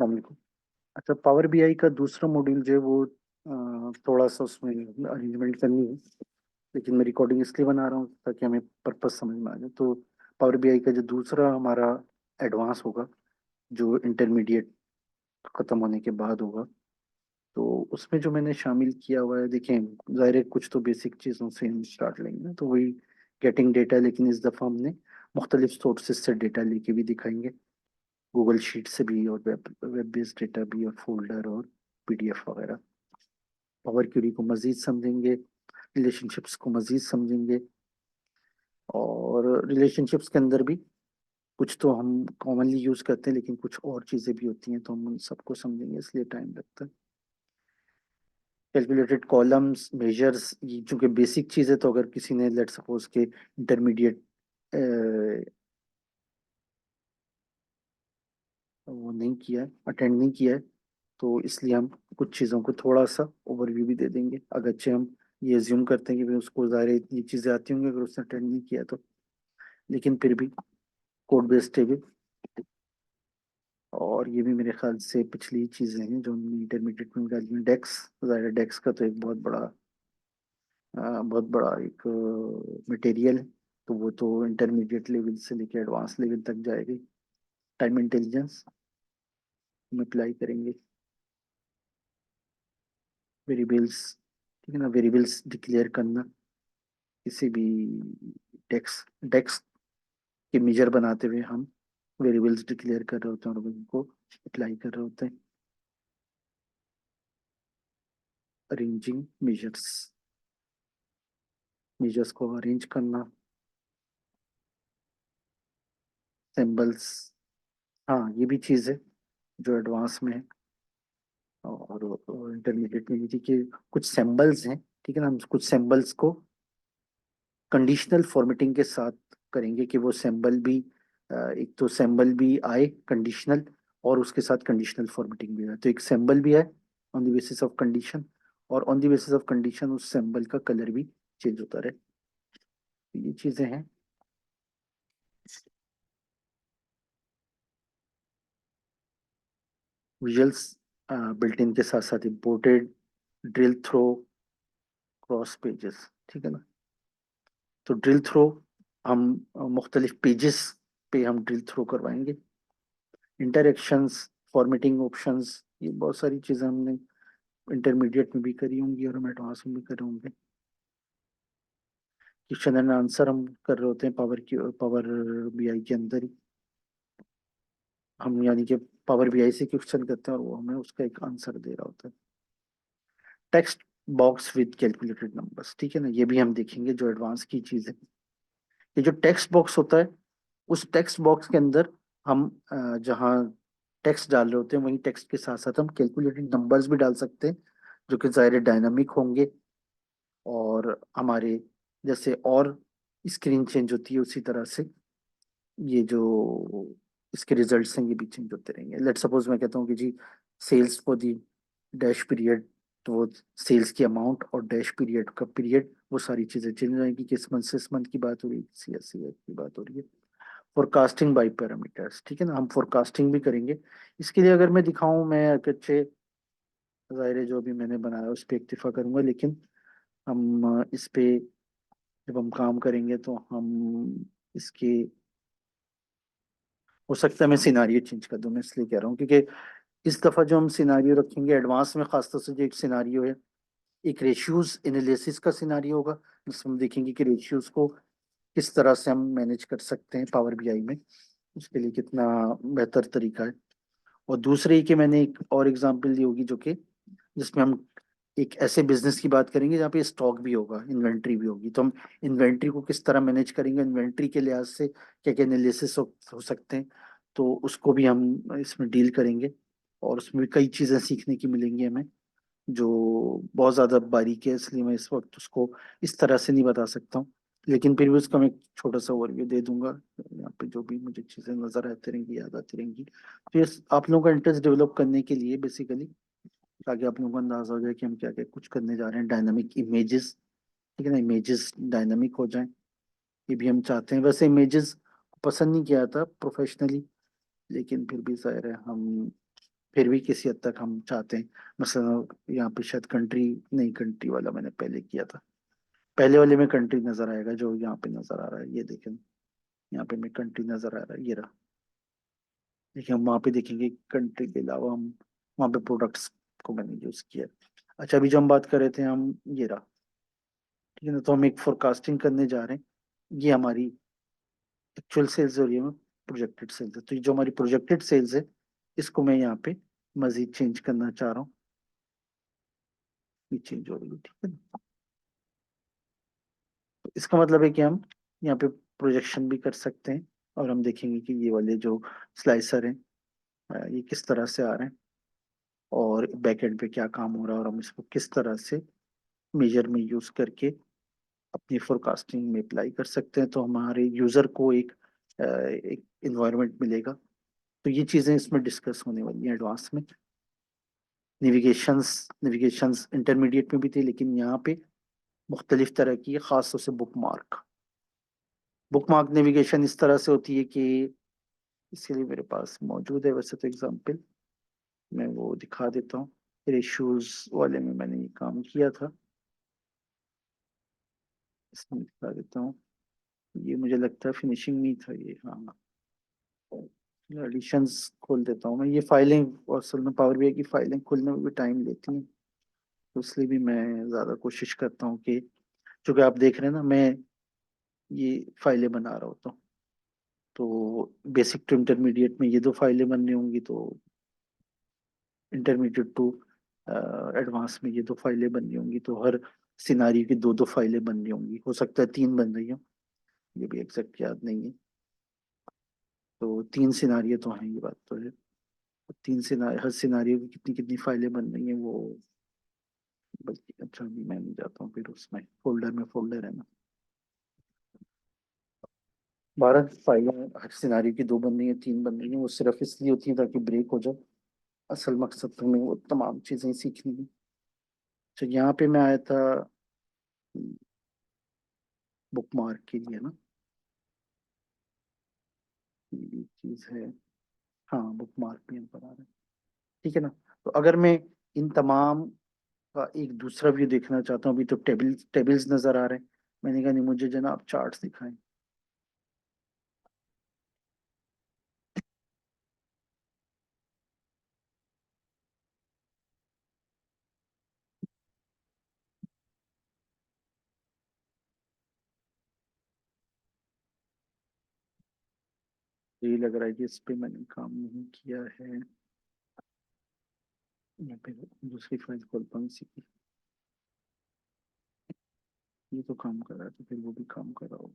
वालेकुम। अच्छा, power BI का दूसरा मॉड्यूल जो है वो थोड़ा सा उसमें अरेंजमेंट करनी है, लेकिन मैं रिकॉर्डिंग इसलिए बना रहा हूँ ताकि हमें पर्पस समझ में आ जाए। तो पावर बीआई का जो दूसरा हमारा एडवांस होगा, जो इंटरमीडिएट खत्म होने के बाद होगा, तो उसमें जो मैंने शामिल किया हुआ है, देखें, जाहिर है कुछ तो बेसिक चीज़ों से हम स्टार्ट लेंगे ना, तो वही गेटिंग डेटा, लेकिन इस दफ़ा हमने मुख्तलिफ सोर्सेज से डेटा लेके भी दिखाएंगे, गूगल शीट से भी और वेब बेस्ड डेटा भी और फोल्डर और पीडीएफ वगैरह। पावर क्यूरी को मजीद समझेंगे, रिलेशनशिप्स को मजीद समझेंगे, और रिलेशनशिप्स के अंदर भी कुछ तो हम कॉमनली यूज करते हैं, लेकिन कुछ और चीजें भी होती हैं, तो हम उन सबको समझेंगे, इसलिए टाइम लगता है। कैलकुलेटेड कॉलम्स, मेजर्स, ये चूंकि बेसिक चीज है, तो अगर किसी ने लेट सपोज के इंटरमीडिएट वो नहीं किया है, अटेंड नहीं किया है, तो इसलिए हम कुछ चीज़ों को थोड़ा सा ओवरव्यू भी दे देंगे, अगरचे हम ये एज्यूम करते हैं कि भाई उसको ज़ाहिर है इतनी चीज़ें आती होंगी अगर उसने अटेंड नहीं किया तो, लेकिन फिर भी कोड बेस्ड टेबल, और ये भी मेरे ख्याल से पिछली चीज़ें हैं जो हमने इंटरमीडिएट में निकाली हैं। डेक्स, ज़ाहिर है डेक्स का तो एक बहुत बड़ा एक मटेरियल है, तो वो तो इंटरमीडिएट लेवल से लेकर एडवांस लेवल तक जाएगी। टाइम इंटेलिजेंस हम अप्लाई करेंगे। वेरिएबल्स, ठीक है ना, वेरिएबल्स डिक्लेयर करना, किसी भी डेक्स डेक्स के मेजर बनाते हुए हम वेरिएबल्स डिक्लेयर कर रहे होते हैं और उनको अप्लाई कर रहे होते हैं। अरेंजिंग मेजर्स, मेजर्स को अरेंज करना। सिंबल्स, हाँ ये भी चीज़ है जो एडवांस में है, और इंटरमीडिएट में भी थी कि कुछ सिंबल्स हैं, ठीक है ना, हम कुछ सिंबल्स को कंडीशनल फॉर्मेटिंग के साथ करेंगे कि वो सिंबल भी एक तो सिंबल भी आए कंडीशनल, और उसके साथ कंडीशनल फॉर्मेटिंग भी आए, तो एक सिंबल भी आए on the basis of condition, और on the basis of condition उस सिंबल का कलर भी चेंज होता रहे। तो ये चीजें हैं। विजुअल्स बिल्ट इन के साथ साथ imported, drill throw, cross pages, ठीक है ना। तो ड्रिल थ्रो हम मुख्तलिफ पेजेस पे हम ड्रिल थ्रो करवाएंगे। इंटरेक्शंस, फॉर्मेटिंग ऑप्शंस, ये बहुत सारी चीज़ें हमने इंटरमीडिएट में भी करी होंगी और हम एडवांस में भी करे होंगे। क्वेश्चन एंड आंसर हम कर रहे होते हैं पावर बीआई के अंदर ही, हम यानी कि पावर बीआई से क्वेश्चन करते हैं और वो हमें उसका एक आंसर दे रहा होता है। Text box with calculated numbers, ठीक है ना, ये भी हम देखेंगे जो एडवांस की चीज़ है। ये जो टेक्स्ट बॉक्स होता है, उस टेक्स्ट बॉक्स के अंदर हम जहाँ टेक्स्ट डाल रहे होते हैं, वहीं टेक्स्ट के साथ साथ हम कैलकुलेटेड नंबर्स भी डाल सकते हैं, जो कि ज़ाहिर डायनामिक होंगे, और हमारे जैसे और स्क्रीन चेंज होती है उसी तरह से ये जो इसके रिजल्ट्स हैं ये भी चेंज होते रहेंगे। लेट सपोज मैं कहता हूँ कि जी sales for the dash period, तो वो सेल्स की अमाउंट और डैश पीरियड का पीरियड, वो सारी चीज़ें चेंज हो जाएंगी, किस मंथ से इस मंथ की बात हो रही है, किसी ऐसी की बात हो रही है। फोरकास्टिंग बाय पैरामीटर्स, ठीक है ना, हम फोरकास्टिंग भी करेंगे। इसके लिए अगर मैं दिखाऊं, मैं अच्छे ज़ाहिर है जो अभी मैंने बनाया उस पर इक्तिफा करूंगा, लेकिन हम इस पे जब हम काम करेंगे तो हम इसके, हो सकता है मैं सिनारियो चेंज कर दूं, मैं इसलिए कह रहा हूँ क्योंकि इस दफ़ा जो हम सिनारियो रखेंगे एडवांस में, खासतौर से जो एक सिनारियो है, एक रेशियोज एनालिसिस का सिनारियो होगा, जिसमें हम देखेंगे कि रेशियोज को किस तरह से हम मैनेज कर सकते हैं पावर बीआई में, उसके लिए कितना बेहतर तरीका है। और दूसरे कि मैंने एक और एग्जांपल दी होगी जो कि जिसमें हम एक ऐसे बिजनेस की बात करेंगे जहाँ पे स्टॉक भी होगा, इन्वेंट्री भी होगी, तो हम इन्वेंट्री को किस तरह मैनेज करेंगे, इन्वेंट्री के लिहाज से क्या क्या एनालिसिस हो सकते हैं, तो उसको भी हम इसमें डील करेंगे, और उसमें भी कई चीज़ें सीखने की मिलेंगी हमें, जो बहुत ज़्यादा बारीक है, इसलिए मैं इस वक्त उसको इस तरह से नहीं बता सकता हूँ, लेकिन फिर भी उसका मैं एक छोटा सा ओवरव्यू दे दूंगा, यहाँ पे जो भी मुझे चीज़ें नजर आती रहेंगी, याद आती रहेंगी, तो ये आप लोगों का इंटरेस्ट डेवलप करने के लिए बेसिकली, ताकि आप लोगों को अंदाजा हो जाए कि हम क्या क्या कुछ करने जा रहे हैं। डायनामिक इमेजेस, ठीक है ना, इमेजेस डायनामिक हो जाएं, ये भी हम चाहते हैं। वैसे इमेजेस पसंद नहीं किया था प्रोफेशनली, लेकिन फिर भी जाहिर है हम फिर भी किसी हद तक हम चाहते हैं, मसलन यहाँ पे शायद कंट्री, नहीं कंट्री वाला मैंने पहले किया था, पहले वाले में कंट्री नजर आएगा जो यहाँ पे नजर आ रहा है, ये देखें, यहाँ पे मैं कंट्री नजर आ रहा है, ये रहा। देखिए हम वहाँ पे देखेंगे कंट्री के अलावा हम वहाँ पे प्रोडक्ट्स को मैंने यूज किया। अच्छा अभी जो हम बात कर रहे थे, हम ये रहा, ठीक है ना, तो हम एक फोरकास्टिंग करने जा रहे हैं, ये हमारी एक्चुअल सेल्स और ये प्रोजेक्टेड सेल्स है। तो ये जो हमारी प्रोजेक्टेड सेल्स है, इसको मैं यहाँ पे मजीद चेंज करना चाह रहा हूँ, ये चेंज हो रही है, ठीक है ना। तो इसका मतलब है कि हम यहाँ पे प्रोजेक्शन भी कर सकते हैं, और हम देखेंगे कि ये वाले जो स्लाइसर हैं ये किस तरह से आ रहे हैं, और बैकएंड पे क्या काम हो रहा है, और हम इसको किस तरह से मेजर में यूज करके अपनी फोरकास्टिंग में अप्लाई कर सकते हैं, तो हमारे यूजर को एक इन्वायरमेंट मिलेगा। तो ये चीजें इसमें डिस्कस होने वाली हैं एडवांस में। नेविगेशंस इंटरमीडिएट में भी थी, लेकिन यहाँ पे मुख्तलिफ तरह की है, खास तौर से बुक मार्क नेविगेशन इस तरह से होती है कि, इसके लिए मेरे पास मौजूद है वैसे तो एग्जाम्पल, मैं वो दिखा देता हूँ। रेशूज वाले में मैंने ये काम किया था, इसमें दिखा देता हूँ। ये मुझे लगता है फिनिशिंग नहीं था ये, हाँ एडिशंस खोल देता हूँ मैं। ये फाइलें और असल में पावर बीआई की फाइलें खुलने में भी टाइम लेती हैं, तो इसलिए भी मैं ज़्यादा कोशिश करता हूँ कि, चूंकि आप देख रहे हैं ना मैं ये फाइलें बना रहा होता हूँ, तो बेसिक टू इंटरमीडिएट में ये दो फाइलें बननी होंगी, तो इंटरमीडिएट टू एडवांस में ये दो फाइलें बननी होंगी, तो हर सिनारियो की दो दो फाइलें बननी होंगी, हो सकता है तीन बन रही हो, ये भी एग्जैक्ट याद नहीं है। तो तीन सिनारियो तो हैं, ये बात तो है। तीन सिनारियो, हर सिनारियो की कितनी कितनी फाइलें बन रही हैं वो, बल्कि अच्छा अभी मैं नहीं जाता हूँ फिर उसमें, फोल्डर में, फोल्डर है ना, 12 फाइलें, हर सिनारियो की दो बन रही है, तीन बन रही है, वो सिर्फ इसलिए होती है ताकि ब्रेक हो जाए, असल मकसद तो हमें वो तमाम चीजें सीखनी है। तो यहाँ पे मैं आया था बुक मार्क के लिए ना, ये चीज है, हाँ बुक मार्क भी हम बना रहे हैं, ठीक है ना। तो अगर मैं इन तमाम का एक दूसरा व्यू देखना चाहता हूँ, अभी तो टेबल्स टेबल्स नजर आ रहे हैं, मैंने कहा नहीं मुझे जनाब चार्ट्स दिखाएं। यही लग रहा है कि इस पे मैंने काम नहीं किया है, या फिर दूसरी फाइल खोलता हूँ इसी की, ये तो काम कर रहा है तो फिर वो भी काम कर रहा होगा।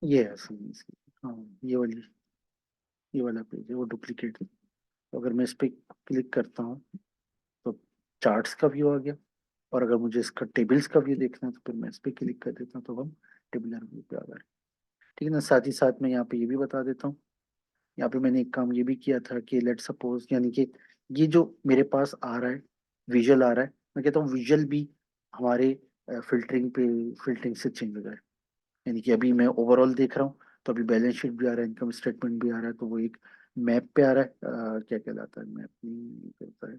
ये है असल में इसकी, हाँ ये वाला पेज है वो डुप्लीकेट है। तो अगर मैं इस पे क्लिक करता हूँ तो चार्ट्स का व्यू आ गया, और अगर मुझे इसका टेबल्स का व्यू देखना है तो फिर मैं इस पे क्लिक कर देता हूँ, तो हम टेबुलर व्यू पे आ गए, ठीक है ना। साथ ही साथ मैं यहाँ पे ये भी बता देता हूँ, यहाँ पे मैंने एक काम ये भी किया था कि लेट सपोज, यानी कि ये जो मेरे पास आ रहा है, विजुअल आ रहा है, मैं कहता हूँ विजुअल भी हमारे फिल्टरिंग से चेंज हो जाए। यानी कि अभी मैं ओवरऑल देख रहा हूँ, तो अभी बैलेंस शीट भी आ रहा है, इनकम स्टेटमेंट भी आ रहा है, तो वो एक मैप पे आ रहा है, क्या कहलाता है, मैप नहीं कहता है,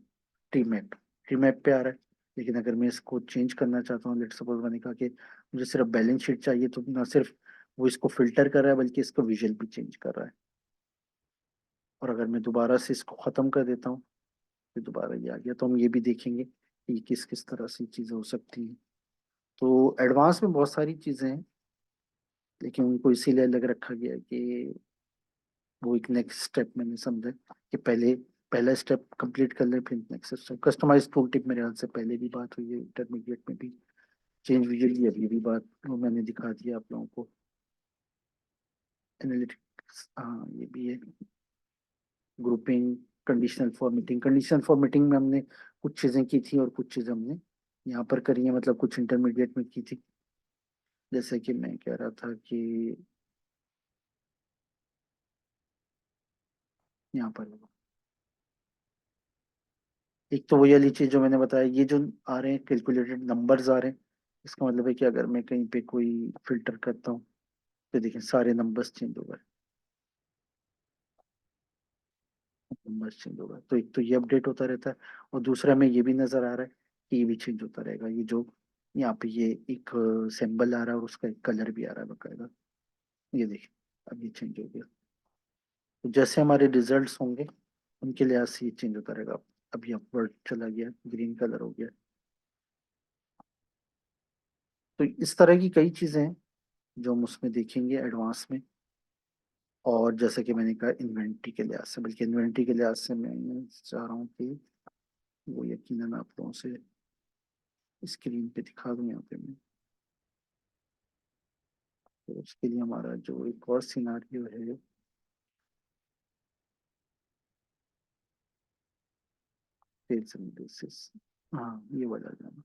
ट्री मैप, ट्री मैप पे आ रहा है। लेकिन अगर मैं इसको चेंज करना चाहता हूँ, लेट सपोज मैंने कहा कि मुझे सिर्फ बैलेंस शीट चाहिए, तो ना सिर्फ वो इसको फिल्टर कर रहा है बल्कि इसको विजुअल भी चेंज कर रहा है। और अगर मैं दोबारा से इसको खत्म कर देता हूँ, फिर दोबारा ये आ गया, तो हम ये भी देखेंगे कि किस किस तरह से चीजें हो सकती हैं। तो एडवांस में बहुत सारी चीजें हैं, लेकिन उनको इसीलिए अलग रखा गया है कि वो एक नेक्स्ट स्टेप मैंने समझा कि पहले पहला स्टेप कंप्लीट कर ले, फिर next step. Customize tool tip मेरे ख्याल से पहले भी बात हुई है, इंटरमीडिएट में भी चेंज विजुअली, अभी भी बात वो मैंने दिखा दिया आप लोगों को। एनालिटिक्स, हाँ ये भी है। ग्रुपिंग, कंडीशनल फॉर्मेटिंग में हमने कुछ चीजें की थी और कुछ चीजें हमने यहाँ पर करी है, मतलब कुछ इंटरमीडिएट में की थी। जैसे कि मैं कह रहा था कि यहाँ पर एक तो वही वाली चीज जो मैंने बताया, ये जो आ रहे हैं कैलकुलेटेड नंबर्स आ रहे हैं, इसका मतलब है कि अगर मैं कहीं पे कोई फिल्टर करता हूँ तो देखिए सारे नंबर्स चेंज हो गए, नंबर्स चेंज हो गए। तो एक तो ये अपडेट होता रहता है, और दूसरा में ये भी नजर आ रहा है कि ये भी चेंज होता रहेगा। ये जो यहाँ पे ये एक सिंबल आ रहा है और उसका एक कलर भी आ रहा है बकायदा, ये देखिए अब ये चेंज हो गया। तो जैसे हमारे रिजल्ट्स होंगे उनके लिहाज से ये चेंज होता रहेगा। अब ये अपवर्ड चला गया, ग्रीन कलर हो गया। तो इस तरह की कई चीजें हैं जो हम उसमें देखेंगे एडवांस में। और जैसे कि मैंने कहा इन्वेंट्री के लिहाज से, बल्कि इन्वेंट्री के लिहाज से मैं चाह रहा हूँ कि वो यकीनन आप लोगों से स्क्रीन पे दिखा दूं यहाँ पे मैं। तो उसके लिए हमारा जो एक और सिनारियो है, सेल्स एनालिसिस, हाँ ये वाला जाना।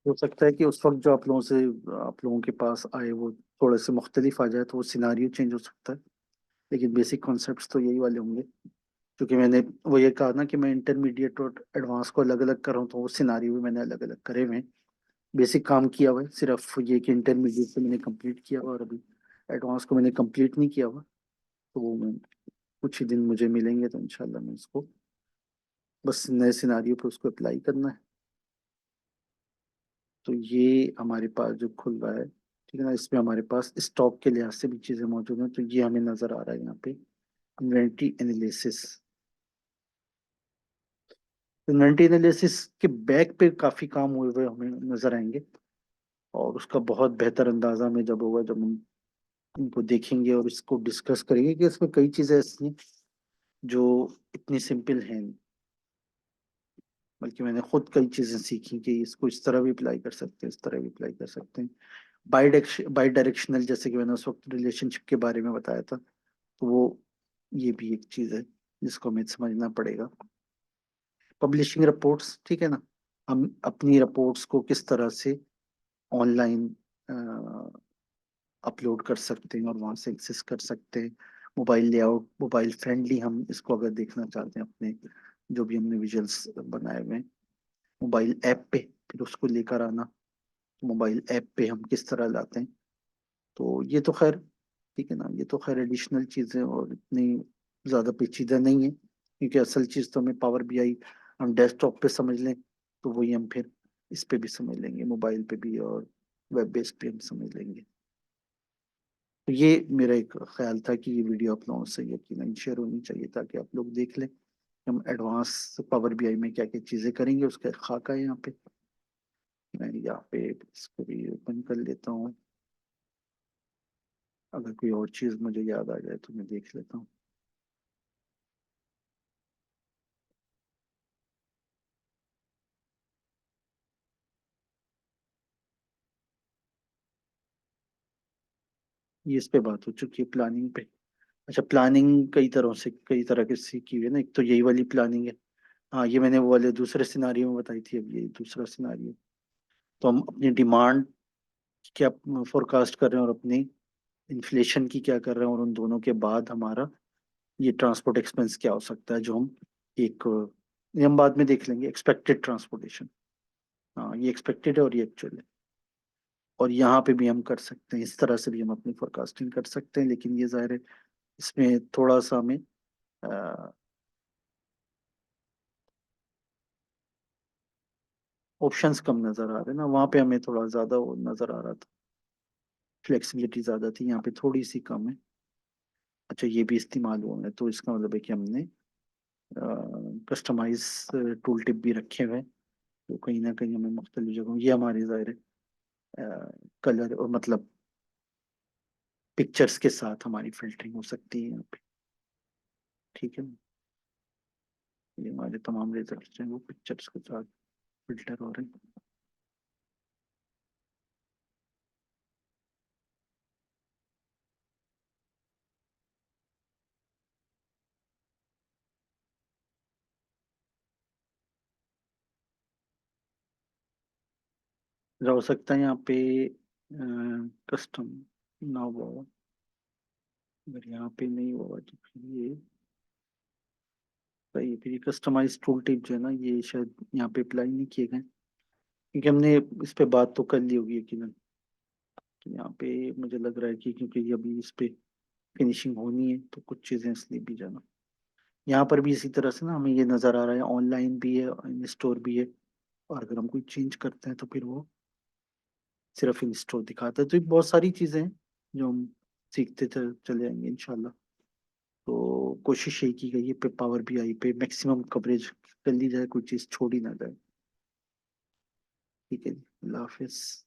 हो सकता है कि उस वक्त जो आप लोगों के पास आए वो थोड़े से मुख्तलिफ आ जाए, तो वो सिनारियो चेंज हो सकता है, लेकिन बेसिक कॉन्सेप्ट्स तो यही वाले होंगे। क्योंकि मैंने वो ये कहा ना कि मैं इंटरमीडिएट और एडवांस को अलग अलग कर रहा हूँ, तो वो सिनारियो भी मैंने अलग अलग करे हुए हैं। बेसिक काम किया हुआ है, सिर्फ ये कि इंटरमीडिएट से मैंने कंप्लीट किया हुआ और अभी एडवांस को मैंने कंप्लीट नहीं किया हुआ। तो वो मैं कुछ ही दिन मुझे मिलेंगे तो इंशाल्लाह मैं इसको बस नए सिनारियो पे उसको अप्लाई करना है। तो ये हमारे पास जो खुल रहा है, ठीक है ना, इसमें हमारे पास स्टॉक के लिहाज से भी चीज़ें मौजूद हैं। तो ये हमें नज़र आ रहा है यहाँ पे इन्वेंट्री एनालिसिस। इन्वेंट्री एनालिसिस के बैक पे काफ़ी काम हुए हुए हमें नज़र आएंगे, और उसका बहुत बेहतर अंदाजा हमें जब होगा जब हम इनको देखेंगे और इसको डिस्कस करेंगे कि इसमें कई चीज़ें ऐसी हैं जो इतनी सिंपल हैं नहीं। बल्कि मैंने खुद कई चीज़ें सीखी कि इसको इस तरह भी अप्लाई कर सकते हैं, इस तरह भी अप्लाई कर सकते हैं। बाई डायरेक्शनल, जैसे कि मैंने उस वक्त रिलेशनशिप के बारे में बताया था, तो वो ये भी एक चीज़ है जिसको हमें समझना पड़ेगा। पब्लिशिंग रिपोर्ट्स, ठीक है ना, हम अपनी रिपोर्ट्स को किस तरह से ऑनलाइन अपलोड कर सकते हैं और वहां से एक्सेस कर सकते हैं। मोबाइल लेआउट, मोबाइल फ्रेंडली हम इसको अगर देखना चाहते हैं अपने जो भी हमने विजुअल्स बनाए हुए हैं मोबाइल ऐप पे, फिर उसको लेकर आना, तो मोबाइल ऐप पे हम किस तरह लाते हैं। तो ये तो खैर ठीक है ना, ये तो खैर एडिशनल चीज़ें और इतनी ज़्यादा पेचीदा नहीं है, क्योंकि असल चीज़ तो हमें पावर बीआई हम डेस्कटॉप पे समझ लें तो वही हम फिर इस पे भी समझ लेंगे, मोबाइल पे भी और वेब बेस्ड पे हम समझ लेंगे। तो ये मेरा एक ख्याल था कि ये वीडियो आप लोगों से यकीनन शेयर होनी चाहिए ताकि आप लोग देख लें कि हम एडवांस पावर बीआई में क्या क्या चीज़ें करेंगे। उसका एक खाका है यहाँ पे, मैं यहाँ पे इसको भी ओपन कर लेता हूँ। अगर कोई और चीज़ मुझे याद आ जाए तो मैं देख लेता हूँ। ये इस पे बात हो चुकी है प्लानिंग पे। अच्छा, प्लानिंग कई तरह से, कई तरह की सीखी हुई है ना। एक तो यही वाली प्लानिंग है, हाँ ये मैंने वो वाले दूसरे सिनारियो में बताई थी, अब ये दूसरा सिनारियो। तो हम अपनी डिमांड क्या फोरकास्ट कर रहे हैं और अपनी इन्फ्लेशन की क्या कर रहे हैं, और उन दोनों के बाद हमारा ये ट्रांसपोर्ट एक्सपेंस क्या हो सकता है जो हम एक, ये हम बाद में देख लेंगे, एक्सपेक्टेड ट्रांसपोर्टेशन। हाँ ये एक्सपेक्टेड है और ये एक्चुअल है। और यहाँ पे भी हम कर सकते हैं, इस तरह से भी हम अपनी फोरकास्टिंग कर सकते हैं, लेकिन ये जाहिर है इसमें थोड़ा सा हमें ऑप्शंस कम नजर आ रहे हैं ना, वहाँ पे हमें थोड़ा ज्यादा वो नजर आ रहा था, फ्लेक्सिबिलिटी ज्यादा थी, यहाँ पे थोड़ी सी कम है। अच्छा ये भी इस्तेमाल हुआ है, तो इसका मतलब है कि हमने कस्टमाइज टूल टिप भी रखे हुए हैं, तो कहीं ना कहीं हमें मुख्तलिफ जगहों, ये हमारी जाहिर है कलर और मतलब पिक्चर्स के साथ हमारी फिल्टरिंग हो सकती है यहाँ पे, ठीक है। ये हमारे तमाम रिजल्ट हैं वो पिक्चर्स के साथ फिल्टर हो रहे हैं। हो सकता है यहाँ पे कस्टम ना हुआ हो। अगर यहाँ पे नहीं हुआ तो फिर ये सही है। फिर ये कस्टमाइज टूल टिप जो है ना, ये शायद यहाँ पे अप्लाई नहीं किए गए, क्योंकि हमने इस पे बात तो कर ली होगी यकीनन। तो यहाँ पे मुझे लग रहा है कि क्योंकि अभी इस पे फिनिशिंग होनी है तो कुछ चीजें इसलिए भी जाना। यहाँ पर भी इसी तरह से ना हमें ये नजर आ रहा है, ऑनलाइन भी है इन स्टोर भी है, और अगर हम कोई चेंज करते हैं तो फिर वो सिर्फ इन स्टोर दिखाता है। तो ये बहुत सारी चीजें हैं जो हम सीखते चले जाएंगे इंशाल्लाह। तो कोशिश यही की गई है पे पावर बीआई पे मैक्सिमम कवरेज कर ली जाए, कोई चीज छोड़ी ना जाए। ठीक है जी, अल्लाह हाफिज।